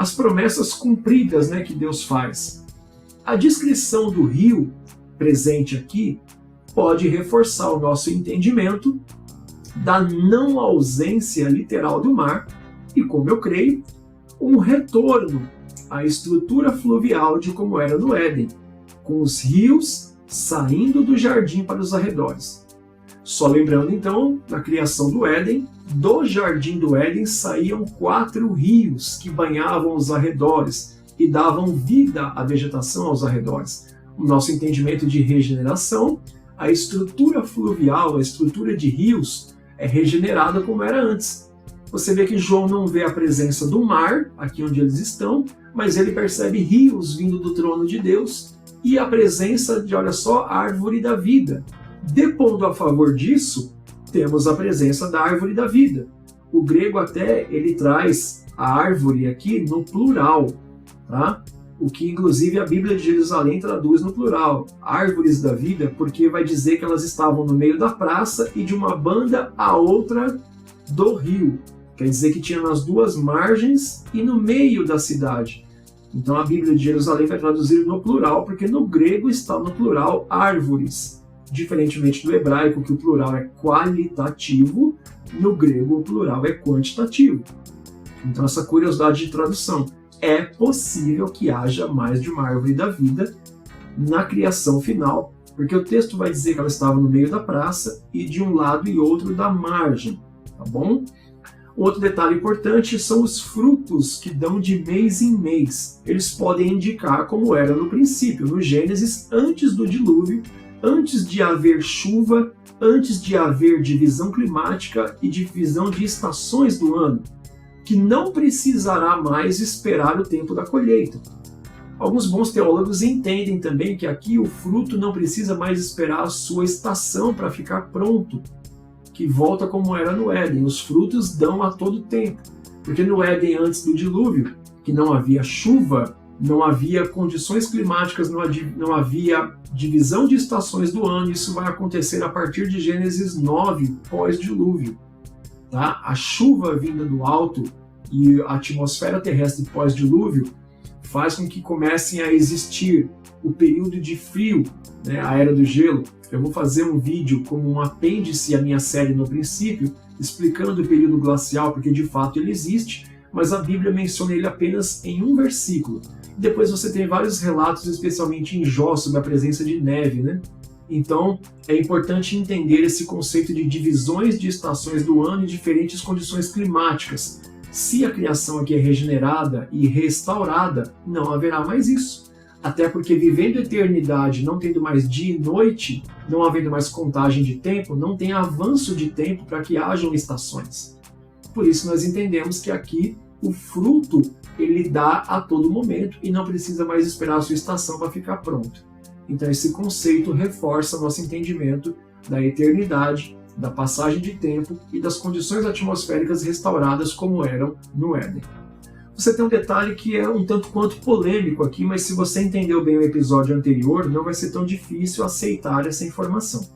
as promessas cumpridas, né, que Deus faz. A descrição do rio presente aqui pode reforçar o nosso entendimento da não ausência literal do mar e, como eu creio, um retorno à estrutura fluvial de como era no Éden, com os rios saindo do jardim para os arredores. Só lembrando então, na criação do Éden, do jardim do Éden saíam 4 rios que banhavam os arredores e davam vida à vegetação aos arredores. O nosso entendimento de regeneração, a estrutura fluvial, a estrutura de rios, é regenerada como era antes. Você vê que João não vê a presença do mar, aqui onde eles estão, mas ele percebe rios vindo do trono de Deus e a presença de, olha só, a árvore da vida. Depondo a favor disso, temos a presença da árvore da vida. O grego até ele traz a árvore aqui no plural, tá? O que inclusive a Bíblia de Jerusalém traduz no plural, árvores da vida, porque vai dizer que elas estavam no meio da praça e de uma banda a outra do rio. Quer dizer que tinha nas duas margens e no meio da cidade. Então a Bíblia de Jerusalém vai traduzir no plural, porque no grego está no plural árvores. Diferentemente do hebraico, que o plural é qualitativo, no grego o plural é quantitativo. Então essa curiosidade de tradução. É possível que haja mais de uma árvore da vida na criação final, porque o texto vai dizer que ela estava no meio da praça e de um lado e outro da margem, tá bom? Outro detalhe importante são os frutos que dão de mês em mês. Eles podem indicar como era no princípio, no Gênesis, antes do dilúvio, antes de haver chuva, antes de haver divisão climática e divisão de estações do ano, que não precisará mais esperar o tempo da colheita. Alguns bons teólogos entendem também que aqui o fruto não precisa mais esperar a sua estação para ficar pronto, que volta como era no Éden. Os frutos dão a todo tempo, porque no Éden antes do dilúvio, que não havia chuva, não havia condições climáticas, não havia divisão de estações do ano. Isso vai acontecer a partir de Gênesis 9, pós-dilúvio. Tá? A chuva vinda do alto e a atmosfera terrestre pós-dilúvio faz com que comecem a existir o período de frio, né, a Era do Gelo. Eu vou fazer um vídeo como um apêndice à minha série no princípio, explicando o período glacial, porque de fato ele existe, mas a Bíblia menciona ele apenas em um versículo. Depois você tem vários relatos, especialmente em Jó, sobre a presença de neve, né? Então, é importante entender esse conceito de divisões de estações do ano em diferentes condições climáticas. Se a criação aqui é regenerada e restaurada, não haverá mais isso. Até porque vivendo a eternidade, não tendo mais dia e noite, não havendo mais contagem de tempo, não tem avanço de tempo para que hajam estações. Por isso nós entendemos que aqui o fruto ele dá a todo momento e não precisa mais esperar a sua estação para ficar pronto. Então esse conceito reforça nosso entendimento da eternidade, da passagem de tempo e das condições atmosféricas restauradas como eram no Éden. Você tem um detalhe que é um tanto quanto polêmico aqui, mas se você entendeu bem o episódio anterior, não vai ser tão difícil aceitar essa informação.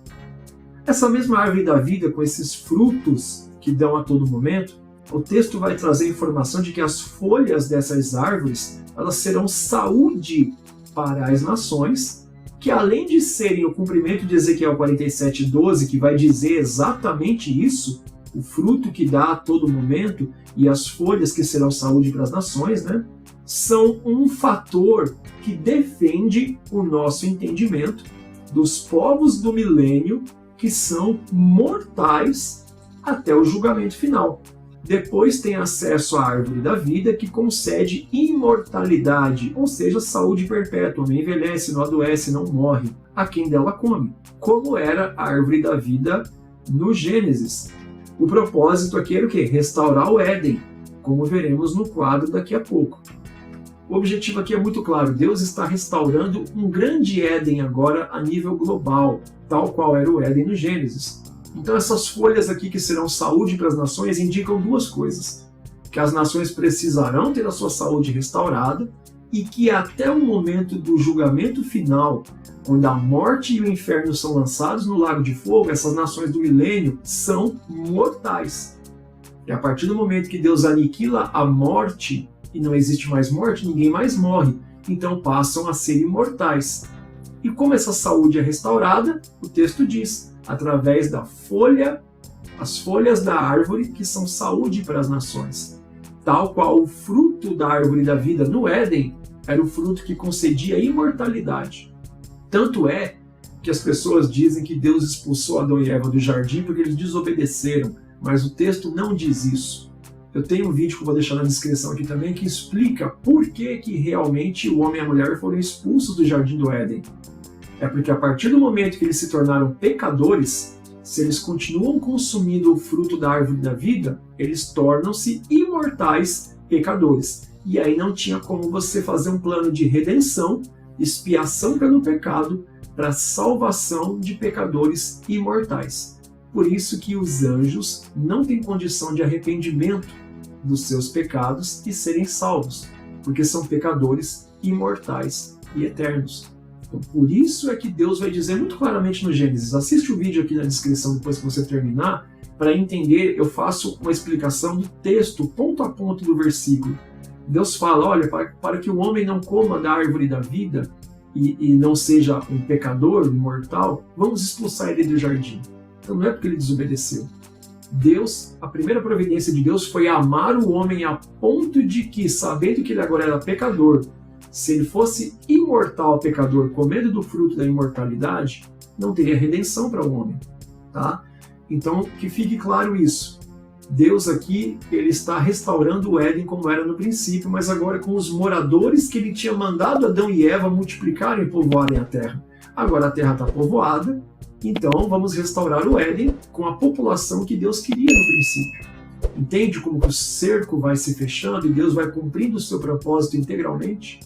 Essa mesma árvore da vida, com esses frutos que dão a todo momento, o texto vai trazer a informação de que as folhas dessas árvores elas serão saúde para as nações, que além de serem o cumprimento de Ezequiel 47:12, que vai dizer exatamente isso, o fruto que dá a todo momento e as folhas que serão saúde para as nações, né, são um fator que defende o nosso entendimento dos povos do milênio que são mortais até o julgamento final. Depois tem acesso à árvore da vida que concede imortalidade, ou seja, saúde perpétua, não envelhece, não adoece, não morre, a quem dela come, como era a árvore da vida no Gênesis. O propósito aqui era o quê? Restaurar o Éden, como veremos no quadro daqui a pouco. O objetivo aqui é muito claro, Deus está restaurando um grande Éden agora a nível global, tal qual era o Éden no Gênesis. Então essas folhas aqui que serão saúde para as nações indicam duas coisas. Que as nações precisarão ter a sua saúde restaurada e que até o momento do julgamento final, quando a morte e o inferno são lançados no lago de fogo, essas nações do milênio são mortais. E a partir do momento que Deus aniquila a morte e não existe mais morte, ninguém mais morre, então passam a ser imortais. E como essa saúde é restaurada, o texto diz, através as folhas da árvore que são saúde para as nações. Tal qual o fruto da árvore da vida no Éden era o fruto que concedia imortalidade. Tanto é que as pessoas dizem que Deus expulsou Adão e Eva do jardim porque eles desobedeceram, mas o texto não diz isso. Eu tenho um vídeo que eu vou deixar na descrição aqui também que explica por que realmente o homem e a mulher foram expulsos do jardim do Éden. É porque a partir do momento que eles se tornaram pecadores, se eles continuam consumindo o fruto da árvore da vida, eles tornam-se imortais pecadores. E aí não tinha como você fazer um plano de redenção, expiação pelo pecado, para salvação de pecadores imortais. Por isso que os anjos não têm condição de arrependimento dos seus pecados e serem salvos, porque são pecadores imortais e eternos. Então, por isso é que Deus vai dizer muito claramente no Gênesis. Assiste o vídeo aqui na descrição depois que você terminar, para entender, eu faço uma explicação do texto, ponto a ponto do versículo. Deus fala, olha, para que o homem não coma da árvore da vida e não seja um pecador, um mortal, vamos expulsar ele do jardim. Então não é porque ele desobedeceu. Deus, a primeira providência de Deus foi amar o homem a ponto de que, sabendo que ele agora era pecador, se ele fosse imortal pecador, comendo do fruto da imortalidade, não teria redenção para o homem. Tá? Então, que fique claro isso. Deus aqui, ele está restaurando o Éden como era no princípio, mas agora com os moradores que ele tinha mandado Adão e Eva multiplicarem e povoarem a terra. Agora a terra está povoada, então vamos restaurar o Éden com a população que Deus queria no princípio. Entende como que o cerco vai se fechando e Deus vai cumprindo o seu propósito integralmente?